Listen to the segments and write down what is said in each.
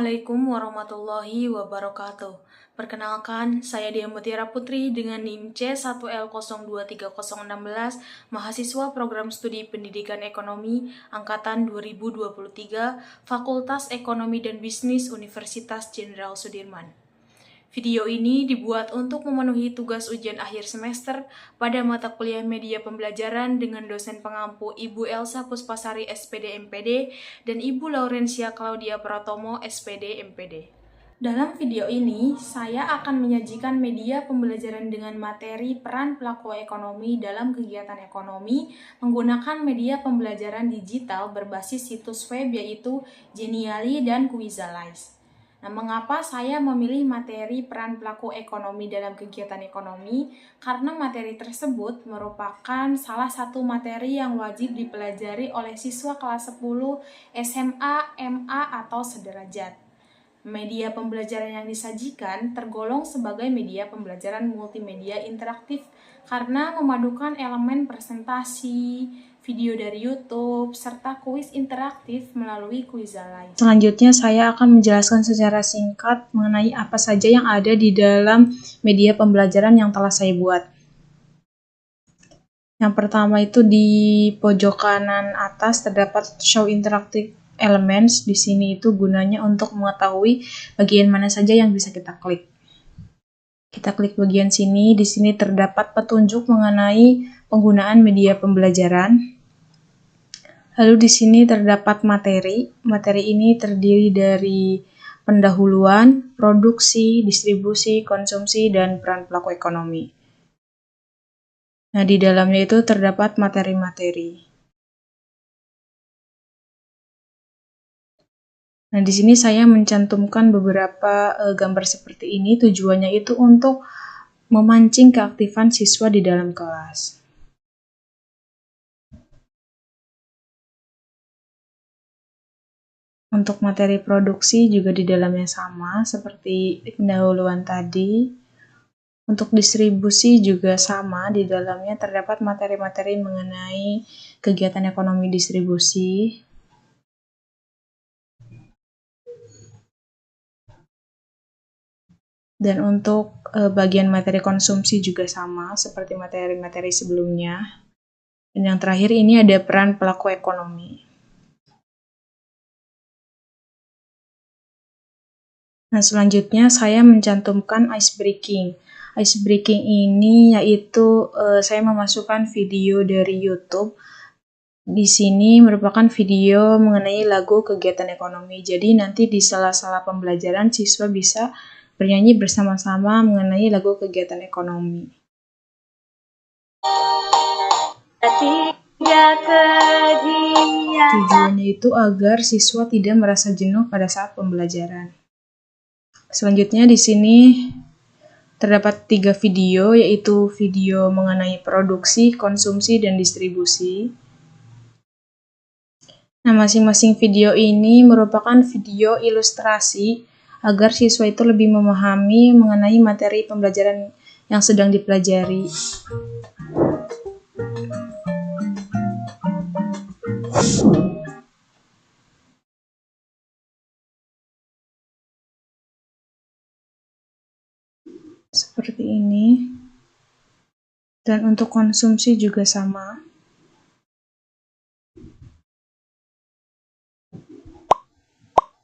Assalamualaikum warahmatullahi wabarakatuh. Perkenalkan, saya Dia Mutiara Putri dengan NIM C1L023016, mahasiswa program studi Pendidikan Ekonomi angkatan 2023, Fakultas Ekonomi dan Bisnis Universitas Jenderal Sudirman. Video ini dibuat untuk memenuhi tugas ujian akhir semester pada mata kuliah media pembelajaran dengan dosen pengampu Ibu Elsa Puspasari SPD MPD dan Ibu Laurencia Claudia Pratomo SPD MPD. Dalam video ini, saya akan menyajikan media pembelajaran dengan materi peran pelaku ekonomi dalam kegiatan ekonomi menggunakan media pembelajaran digital berbasis situs web yaitu Genially dan Quizalize. Nah, mengapa saya memilih materi peran pelaku ekonomi dalam kegiatan ekonomi? Karena materi tersebut merupakan salah satu materi yang wajib dipelajari oleh siswa kelas 10 SMA, MA, atau sederajat. Media pembelajaran yang disajikan tergolong sebagai media pembelajaran multimedia interaktif karena memadukan elemen presentasi, video dari YouTube, serta kuis interaktif melalui Quizalize. Selanjutnya, saya akan menjelaskan secara singkat mengenai apa saja yang ada di dalam media pembelajaran yang telah saya buat. Yang pertama itu di pojok kanan atas terdapat Show Interactive Elements. Di sini itu gunanya untuk mengetahui bagian mana saja yang bisa kita klik. Kita klik bagian sini, di sini terdapat petunjuk mengenai penggunaan media pembelajaran. Lalu di sini terdapat materi. Materi ini terdiri dari pendahuluan, produksi, distribusi, konsumsi, dan peran pelaku ekonomi. Nah, di dalamnya itu terdapat materi-materi. Nah, di sini saya mencantumkan beberapa gambar seperti ini. Tujuannya itu untuk memancing keaktifan siswa di dalam kelas. Untuk materi produksi juga di dalamnya sama seperti pendahuluan tadi. Untuk distribusi juga sama, di dalamnya terdapat materi-materi mengenai kegiatan ekonomi distribusi. Dan untuk bagian materi konsumsi juga sama seperti materi-materi sebelumnya. Dan yang terakhir ini ada peran pelaku ekonomi. Nah, selanjutnya saya mencantumkan icebreaking. Icebreaking ini yaitu saya memasukkan video dari YouTube. Di sini merupakan video mengenai lagu kegiatan ekonomi. Jadi nanti di sela-sela pembelajaran siswa bisa bernyanyi bersama-sama mengenai lagu kegiatan ekonomi. Tujuannya itu agar siswa tidak merasa jenuh pada saat pembelajaran. Selanjutnya di sini terdapat 3 video, yaitu video mengenai produksi, konsumsi, dan distribusi. Nah, masing-masing video ini merupakan video ilustrasi agar siswa itu lebih memahami mengenai materi pembelajaran yang sedang dipelajari. Seperti ini. Dan untuk konsumsi juga sama.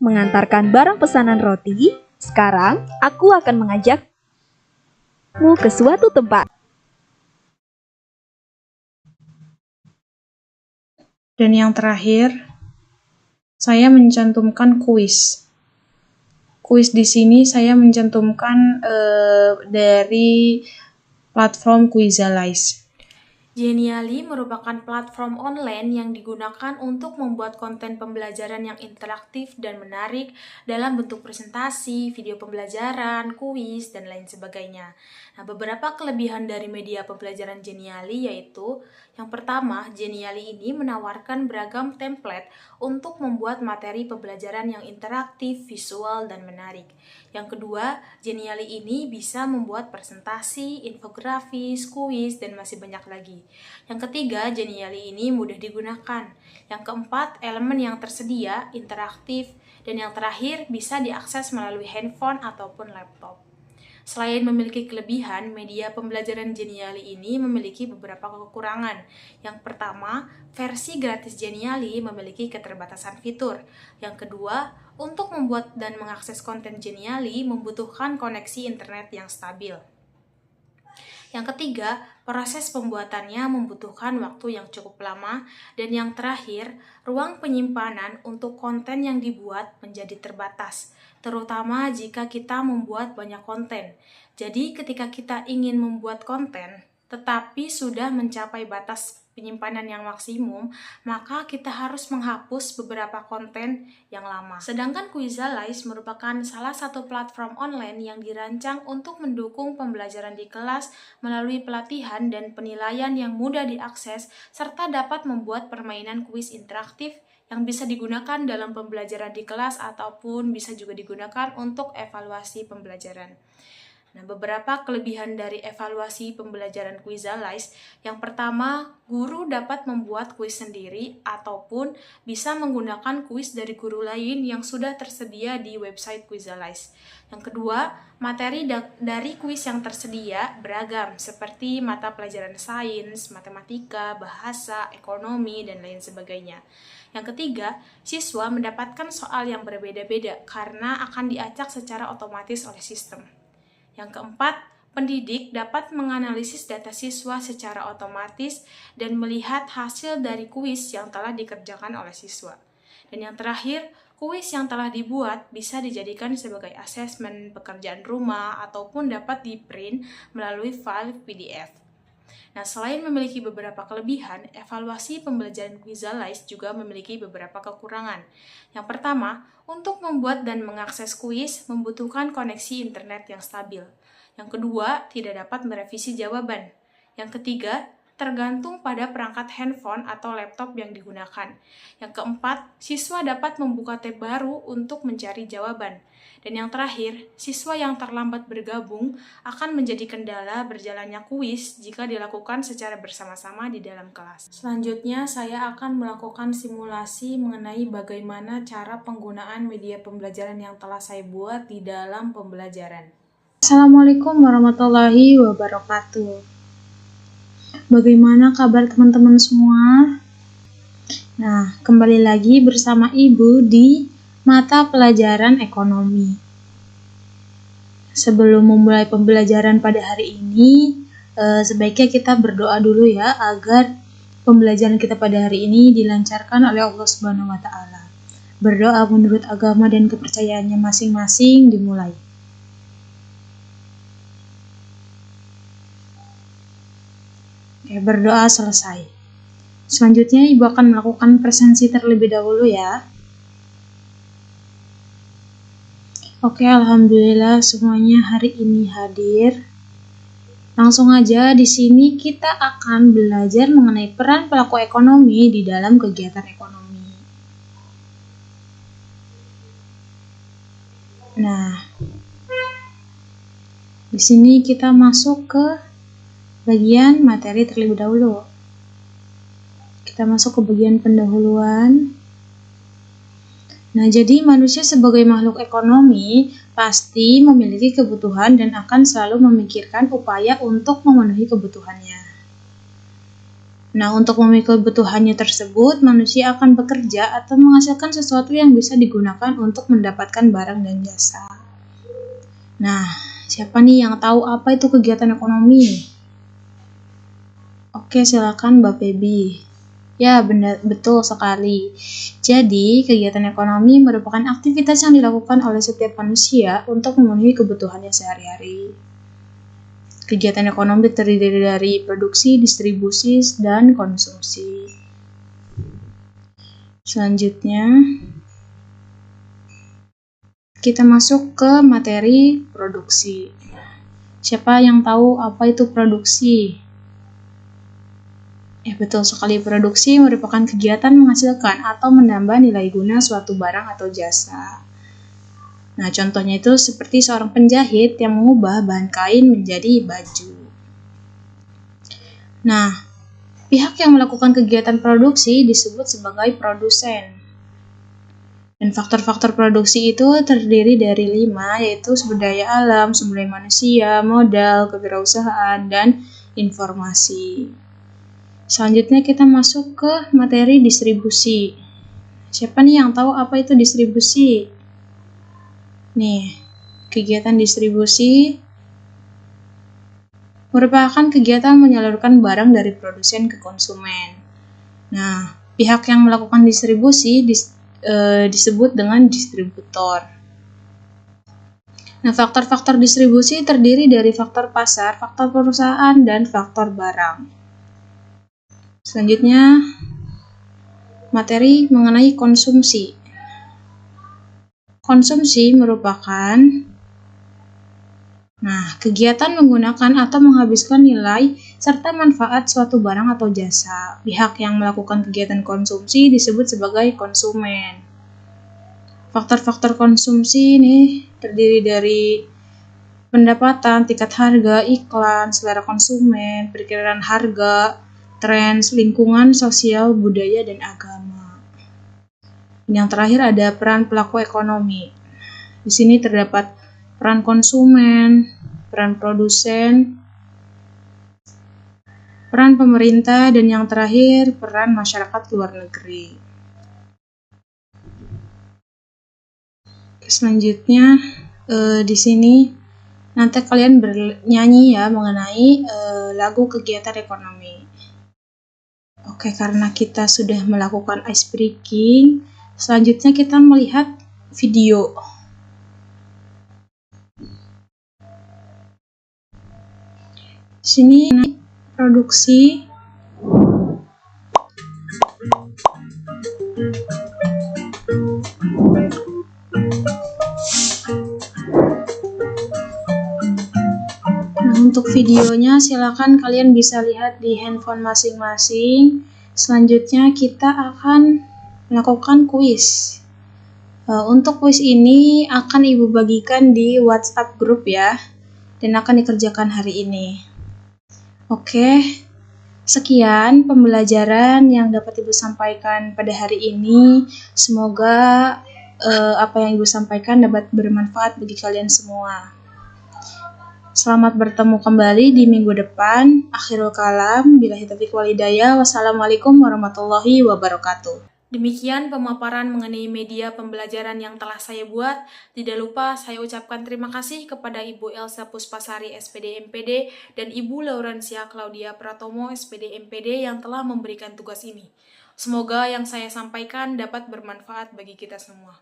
Mengantarkan barang pesanan roti, sekarang aku akan mengajakmu ke suatu tempat. Dan yang terakhir, saya mencantumkan kuis. Kuis di sini saya mencantumkan dari platform Quizalize. Genially merupakan platform online yang digunakan untuk membuat konten pembelajaran yang interaktif dan menarik dalam bentuk presentasi, video pembelajaran, kuis, dan lain sebagainya. Nah, beberapa kelebihan dari media pembelajaran Genially yaitu yang pertama, Genially ini menawarkan beragam template untuk membuat materi pembelajaran yang interaktif, visual, dan menarik. Yang kedua, Genially ini bisa membuat presentasi, infografis, kuis, dan masih banyak lagi. Yang ketiga, Genially ini mudah digunakan. Yang keempat, elemen yang tersedia, interaktif. Dan yang terakhir, bisa diakses melalui handphone ataupun laptop. Selain memiliki kelebihan, media pembelajaran Genially ini memiliki beberapa kekurangan. Yang pertama, versi gratis Genially memiliki keterbatasan fitur. Yang kedua, untuk membuat dan mengakses konten Genially membutuhkan koneksi internet yang stabil. Yang ketiga, proses pembuatannya membutuhkan waktu yang cukup lama. Dan yang terakhir, ruang penyimpanan untuk konten yang dibuat menjadi terbatas, terutama jika kita membuat banyak konten. Jadi ketika kita ingin membuat konten, tetapi sudah mencapai batas penyimpanan yang maksimum, maka kita harus menghapus beberapa konten yang lama. Sedangkan Quizalize merupakan salah satu platform online yang dirancang untuk mendukung pembelajaran di kelas melalui pelatihan dan penilaian yang mudah diakses, serta dapat membuat permainan kuis interaktif yang bisa digunakan dalam pembelajaran di kelas ataupun bisa juga digunakan untuk evaluasi pembelajaran. Nah, beberapa kelebihan dari evaluasi pembelajaran Quizalize. Yang pertama, guru dapat membuat kuis sendiri ataupun bisa menggunakan kuis dari guru lain yang sudah tersedia di website Quizalize. Yang kedua, materi dari kuis yang tersedia beragam seperti mata pelajaran sains, matematika, bahasa, ekonomi, dan lain sebagainya. Yang ketiga, siswa mendapatkan soal yang berbeda-beda karena akan diacak secara otomatis oleh sistem. Yang keempat, pendidik dapat menganalisis data siswa secara otomatis dan melihat hasil dari kuis yang telah dikerjakan oleh siswa. Dan yang terakhir, kuis yang telah dibuat bisa dijadikan sebagai asesmen pekerjaan rumah ataupun dapat di-print melalui file PDF. Nah, selain memiliki beberapa kelebihan, evaluasi pembelajaran Quizalize juga memiliki beberapa kekurangan. Yang pertama, untuk membuat dan mengakses kuis membutuhkan koneksi internet yang stabil. Yang kedua, tidak dapat merevisi jawaban. Yang ketiga, tergantung pada perangkat handphone atau laptop yang digunakan. Yang keempat, siswa dapat membuka tab baru untuk mencari jawaban. Dan yang terakhir, siswa yang terlambat bergabung akan menjadi kendala berjalannya kuis jika dilakukan secara bersama-sama di dalam kelas. Selanjutnya, saya akan melakukan simulasi mengenai bagaimana cara penggunaan media pembelajaran yang telah saya buat di dalam pembelajaran. Assalamualaikum warahmatullahi wabarakatuh. Bagaimana kabar teman-teman semua? Nah, kembali lagi bersama Ibu di mata pelajaran ekonomi. Sebelum memulai pembelajaran pada hari ini, sebaiknya kita berdoa dulu ya agar pembelajaran kita pada hari ini dilancarkan oleh Allah Subhanahu wa taala. Berdoa menurut agama dan kepercayaannya masing-masing dimulai. Oke, berdoa selesai. Selanjutnya Ibu akan melakukan presensi terlebih dahulu ya. Oke, alhamdulillah semuanya hari ini hadir. Langsung aja di sini kita akan belajar mengenai peran pelaku ekonomi di dalam kegiatan ekonomi. Nah, di sini kita masuk ke bagian materi terlebih dahulu. Kita masuk ke bagian pendahuluan. Nah, jadi manusia sebagai makhluk ekonomi pasti memiliki kebutuhan dan akan selalu memikirkan upaya untuk memenuhi kebutuhannya. Nah, untuk memenuhi kebutuhannya tersebut, manusia akan bekerja atau menghasilkan sesuatu yang bisa digunakan untuk mendapatkan barang dan jasa. Nah, siapa nih yang tahu apa itu kegiatan ekonomi? Oke, silakan Mbak Febi. Ya, betul sekali. Jadi, kegiatan ekonomi merupakan aktivitas yang dilakukan oleh setiap manusia untuk memenuhi kebutuhannya sehari-hari. Kegiatan ekonomi terdiri dari produksi, distribusi, dan konsumsi. Selanjutnya, kita masuk ke materi produksi. Siapa yang tahu apa itu produksi? Betul sekali, produksi merupakan kegiatan menghasilkan atau menambah nilai guna suatu barang atau jasa. Nah, contohnya itu seperti seorang penjahit yang mengubah bahan kain menjadi baju. Nah, Pihak yang melakukan kegiatan produksi disebut sebagai produsen. Dan faktor-faktor produksi itu terdiri dari 5, yaitu sumber daya alam, sumber daya manusia, modal, kewirausahaan, dan informasi. Selanjutnya kita masuk ke materi distribusi. Siapa nih yang tahu apa itu distribusi? Nih, kegiatan distribusi merupakan kegiatan menyalurkan barang dari produsen ke konsumen. Nah, pihak yang melakukan distribusi disebut dengan distributor. Nah, faktor-faktor distribusi terdiri dari faktor pasar, faktor perusahaan, dan faktor barang. Selanjutnya, materi mengenai konsumsi. Konsumsi merupakan kegiatan menggunakan atau menghabiskan nilai serta manfaat suatu barang atau jasa. Pihak yang melakukan kegiatan konsumsi disebut sebagai konsumen. Faktor-faktor konsumsi ini terdiri dari pendapatan, tingkat harga, iklan, selera konsumen, perkiraan harga, tren, lingkungan, sosial, budaya, dan agama. Yang terakhir ada peran pelaku ekonomi. Di sini terdapat peran konsumen, peran produsen, peran pemerintah, dan yang terakhir peran masyarakat luar negeri. Selanjutnya di sini nanti kalian bernyanyi ya mengenai lagu kegiatan ekonomi. Oke, karena kita sudah melakukan ice breaking, selanjutnya kita melihat video. Sini produksi untuk videonya silakan kalian bisa lihat di handphone masing-masing. Selanjutnya kita akan melakukan kuis. Untuk kuis ini akan Ibu bagikan di WhatsApp grup ya, dan akan dikerjakan hari ini. Oke, sekian pembelajaran yang dapat Ibu sampaikan pada hari ini. Semoga apa yang Ibu sampaikan dapat bermanfaat bagi kalian semua. Selamat bertemu kembali di minggu depan. Akhirul kalam, billahi taufiq wal hidayah. Wassalamualaikum warahmatullahi wabarakatuh. Demikian pemaparan mengenai media pembelajaran yang telah saya buat. Tidak lupa saya ucapkan terima kasih kepada Ibu Elsa Puspasari SPD MPD dan Ibu Laurencia Claudia Pratomo SPD MPD yang telah memberikan tugas ini. Semoga yang saya sampaikan dapat bermanfaat bagi kita semua.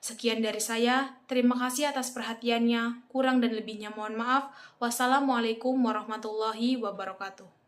Sekian dari saya, terima kasih atas perhatiannya, kurang dan lebihnya mohon maaf. Wassalamualaikum warahmatullahi wabarakatuh.